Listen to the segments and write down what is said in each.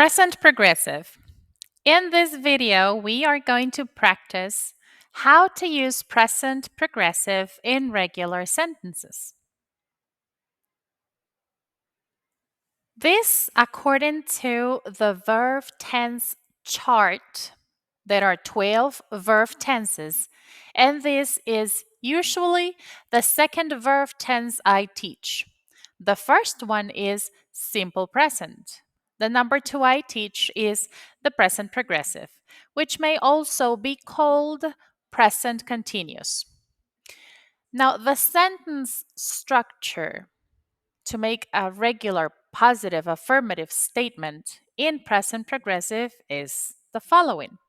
Present progressive. In this video, we are going to practice how to use present progressive in regular sentences. This, according to the verb tense chart, there are 12 verb tenses, and this is usually the second verb tense I teach. The first one is simple present. The number two I teach is the present progressive, which may also be called present continuous. Now, the sentence structure to make a regular positive affirmative statement in present progressive is the following.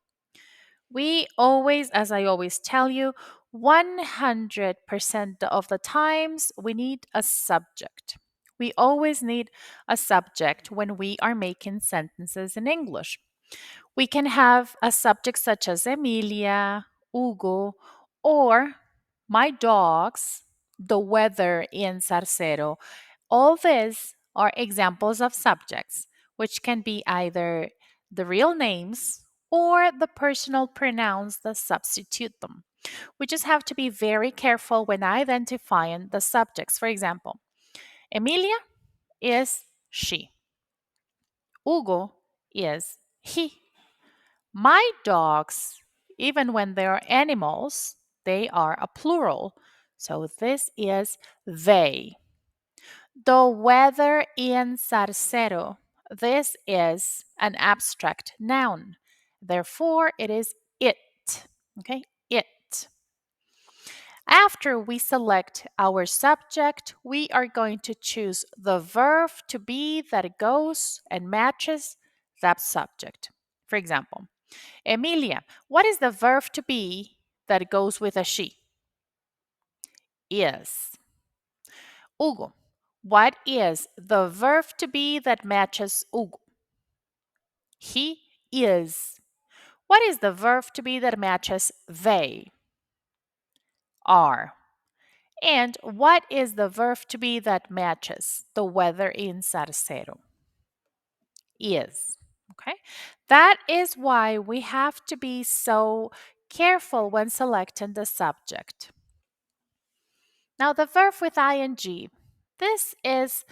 We always, as I always tell you, 100% of the times we need a subject. We always need a subject when we are making sentences in English. We can have a subject such as Emilia, Hugo, or my dogs, the weather in Sarcero. All these are examples of subjects, which can be either the real names or the personal pronouns that substitute them. We just have to be very careful when identifying the subjects. For example, Emilia is she, Hugo is he. My dogs, even when they're animals, they are a plural. So this is they. The weather in Sarcero. This is an abstract noun. Therefore, it is it. Okay, it. After we select our subject, we are going to choose the verb to be that goes and matches that subject. For example, Emilia, what is the verb to be that goes with a she? Is. Hugo, what is the verb to be that matches Hugo? He is. What is the verb to be that matches they? Are. And what is the verb to be that matches the weather in Sarcero? Is. Okay? That is why we have to be so careful when selecting the subject. Now, the verb with ing. This is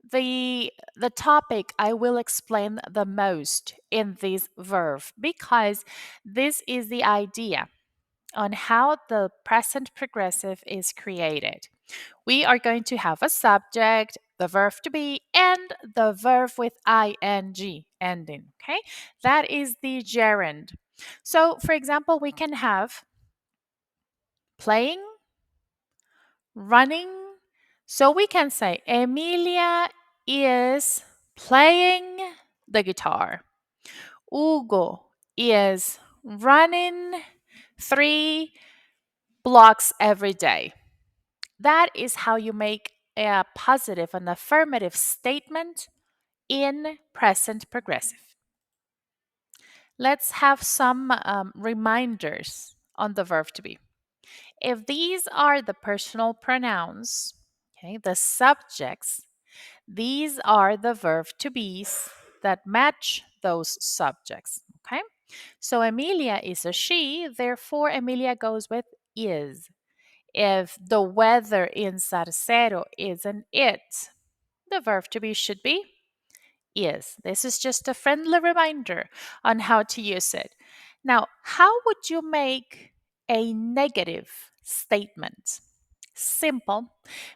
the topic I will explain the most in this verb because this is the idea on how the present progressive is created. We are going to have a subject, the verb to be, and the verb with ing ending. Okay, that is the gerund. So, for example, we can have playing, running. So we can say Emilia is playing the guitar. Hugo is running 3 blocks every day. That is how you make a positive and affirmative statement in present progressive. Let's have some reminders on the verb to be. If these are the personal pronouns, okay, the subjects, these are the verb to be's that match those subjects. Okay, so Emilia is a she, therefore Emilia goes with is. If the weather in Sarcero is an it, the verb to be should be is. This is just a friendly reminder on how to use it. Now, how would you make a negative statement? Simple.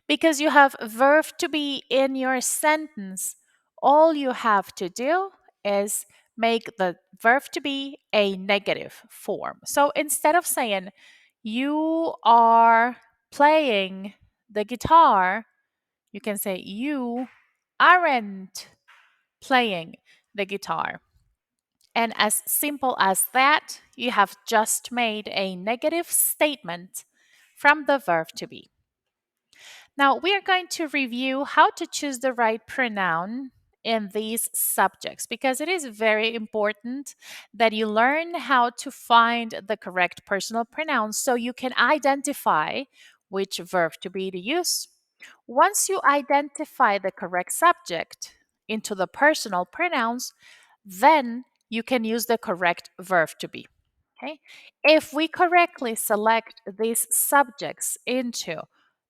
Because you have verb to be in your sentence, all you have to do is make the verb to be a negative form. So instead of saying, you are playing the guitar, you can say, you aren't playing the guitar. And as simple as that, you have just made a negative statement from the verb to be. Now, we are going to review how to choose the right pronoun in these subjects because it is very important that you learn how to find the correct personal pronouns so you can identify which verb to be to use. Once you identify the correct subject into the personal pronouns, then you can use the correct verb to be. Okay? If we correctly select these subjects into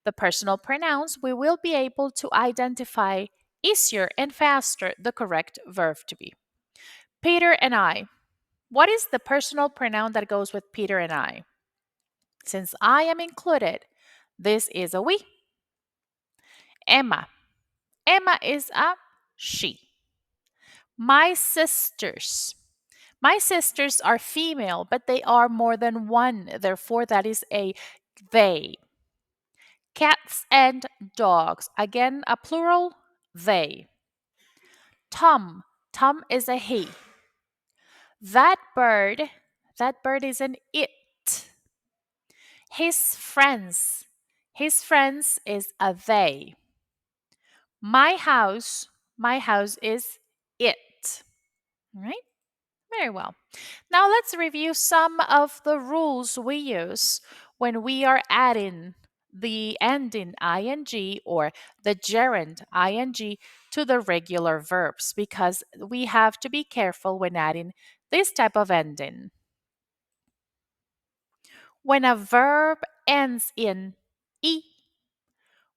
the personal pronouns, we will be able to identify easier and faster the correct verb to be. Peter and I. What is the personal pronoun that goes with Peter and I? Since I am included, this is a we. Emma. Emma is a she. My sisters. My sisters are female, but they are more than one. Therefore, that is a they. Cats and dogs. Again, a plural, they. Tom. Tom is a he. That bird. That bird is an it. His friends. His friends is a they. My house. My house is it. All right? Very well. Now let's review some of the rules we use when we are adding the ending ing or the gerund ing to the regular verbs because we have to be careful when adding this type of ending. When a verb ends in e,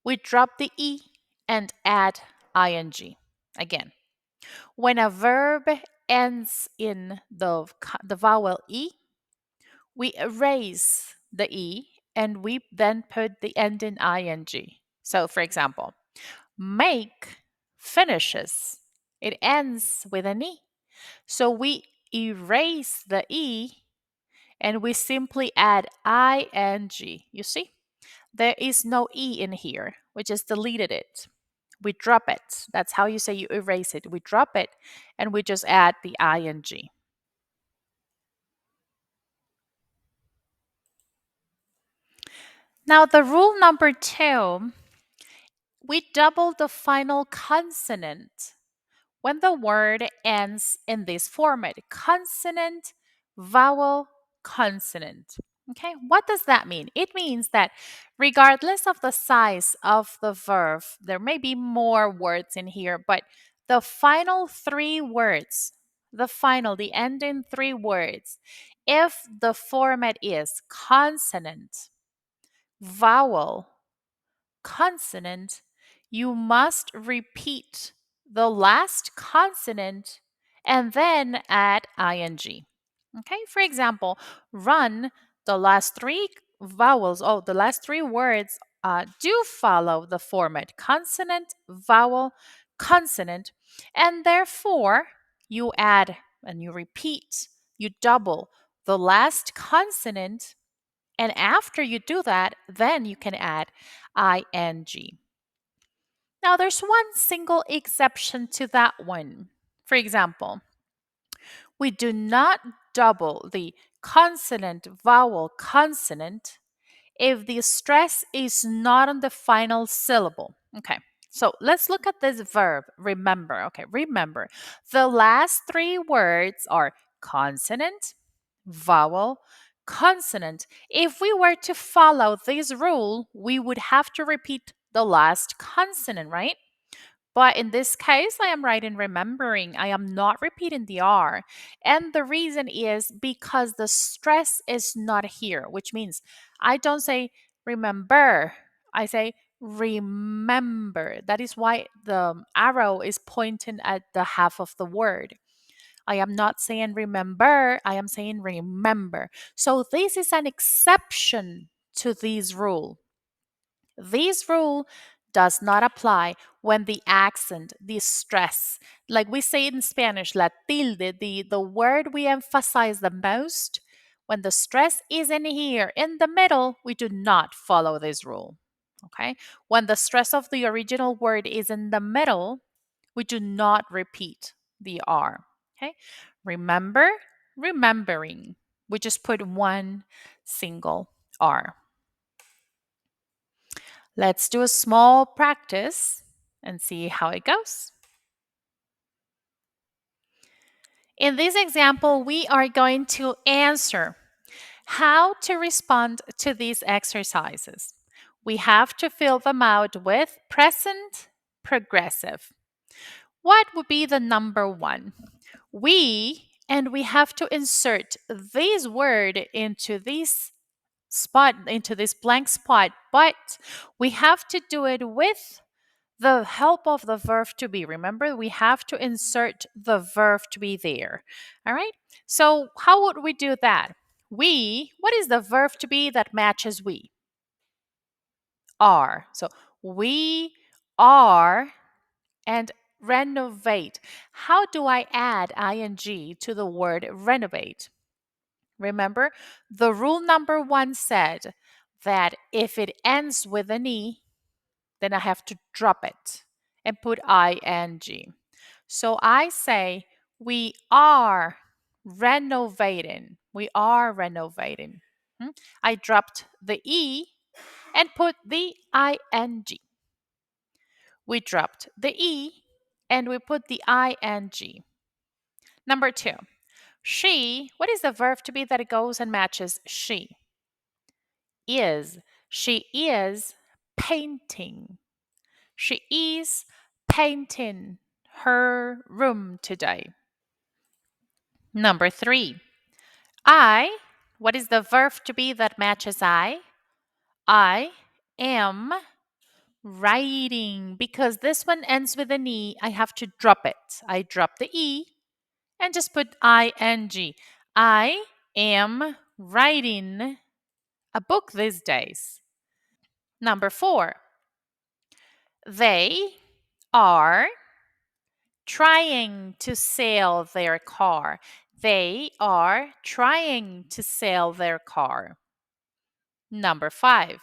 we drop the e and add ing. Again, when a verb ends in the vowel e, we erase the E and we then put the end in ing. So, for example, make finishes. It ends with an E. So we erase the E and we simply add ing. You see? There is no E in here. We just deleted it. We drop it. That's how you say you erase it. We drop it and we just add the ing. Now, the rule number 2, we double the final consonant when the word ends in this format: consonant, vowel, consonant. Okay, what does that mean? It means that regardless of the size of the verb, there may be more words in here, but the final three words, the ending three words, if the format is consonant, vowel, consonant, you must repeat the last consonant and then add ing. Okay, for example, run, the last three the last three words do follow the format consonant, vowel, consonant, and therefore you add and you repeat, you double the last consonant, and after you do that, then you can add ing. Now, there's one single exception to that one. For example, we do not double the consonant, vowel, consonant if the stress is not on the final syllable. Okay, so let's look at this verb, remember. Okay, remember. The last three words are consonant, vowel, consonant. If we were to follow this rule, we would have to repeat the last consonant, right? But in this case, I am writing remembering. I am not repeating the R. And the reason is because the stress is not here, which means I don't say remember, I say remember. That is why the arrow is pointing at the half of the word. I am not saying remember, I am saying remember. So this is an exception to this rule. This rule does not apply when the accent, the stress, like we say in Spanish, la tilde, the word we emphasize the most, when the stress is in here in the middle, we do not follow this rule. Okay? When the stress of the original word is in the middle, we do not repeat the R. Okay? Remember, remembering. We just put one single R. Let's do a small practice and see how it goes. In this example, we are going to answer how to respond to these exercises. We have to fill them out with present progressive. What would be the number 1? And we have to insert this word into this spot, into this blank spot, but we have to do it with the help of the verb to be. Remember, we have to insert the verb to be there. All right. So, how would we do that? What is the verb to be that matches we? Are. So, we are and renovate. How do I add ing to the word renovate? Remember, the rule number one said that if it ends with an E, then I have to drop it and put ing. So I say, we are renovating. We are renovating. I dropped the E and put the ing. We dropped the E and we put the ing. Number two, she. What is the verb to be that it goes and matches she? Is. She is painting. She is painting her room today. Number three, I. What is the verb to be that matches I? I am writing. Because this one ends with an E, I have to drop it. I drop the E and just put ing. I am writing a book these days. Number four, they are trying to sell their car. They are trying to sell their car. Number five,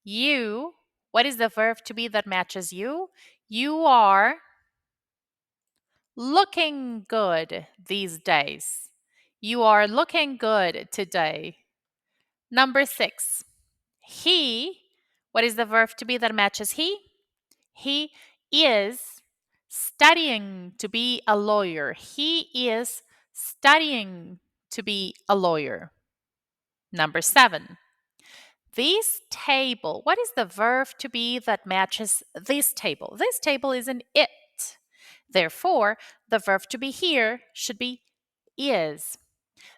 you. What is the verb to be that matches you? You are looking good these days. You are looking good today. Number six, he. What is the verb to be that matches he? He is studying to be a lawyer. He is studying to be a lawyer. Number seven, this table. What is the verb to be that matches this table? This table is an it. Therefore, the verb to be here should be is.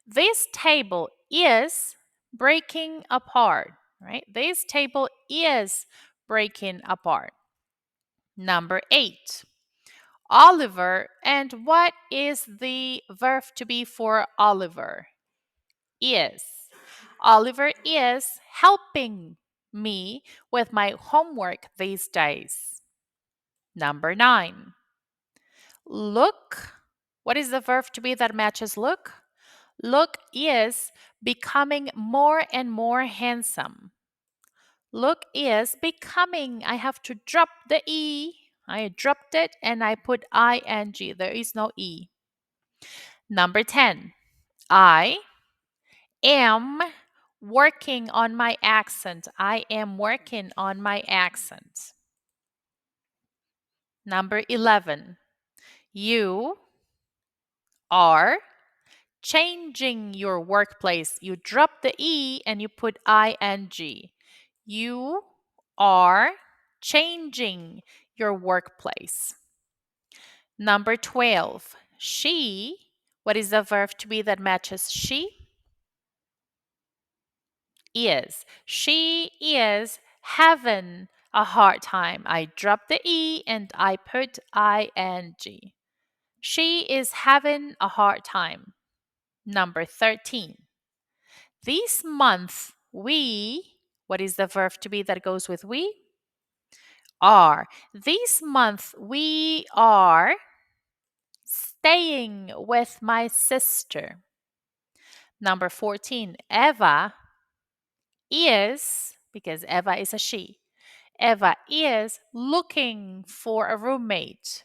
This table is breaking apart, right? This table is breaking apart. Number eight, Oliver. And what is the verb to be for Oliver? Is. Oliver is helping me with my homework these days. Number nine, look. What is the verb to be that matches look? Look is becoming more and more handsome. Look is becoming. I have to drop the E. I dropped it and I put ing. There is no E. Number 10. I am working on my accent. I am working on my accent. Number 11. You are changing your workplace. You drop the E and you put ing. You are changing your workplace. Number 12. She. What is the verb to be that matches she? Is. She is having a hard time. I drop the E and I put ing. She is having a hard time. Number 13. This month, we. What is the verb to be that goes with we? Are. This month, we are staying with my sister. Number 14. Eva is, because Eva is a she, Eva is looking for a roommate.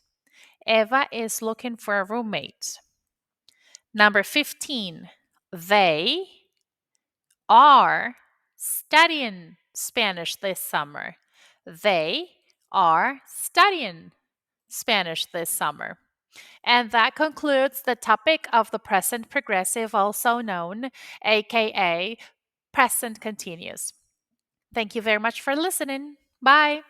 Eva is looking for a roommate. Number 15. They are studying Spanish this summer. They are studying Spanish this summer. And that concludes the topic of the present progressive, also known, aka present continuous. Thank you very much for listening. Bye.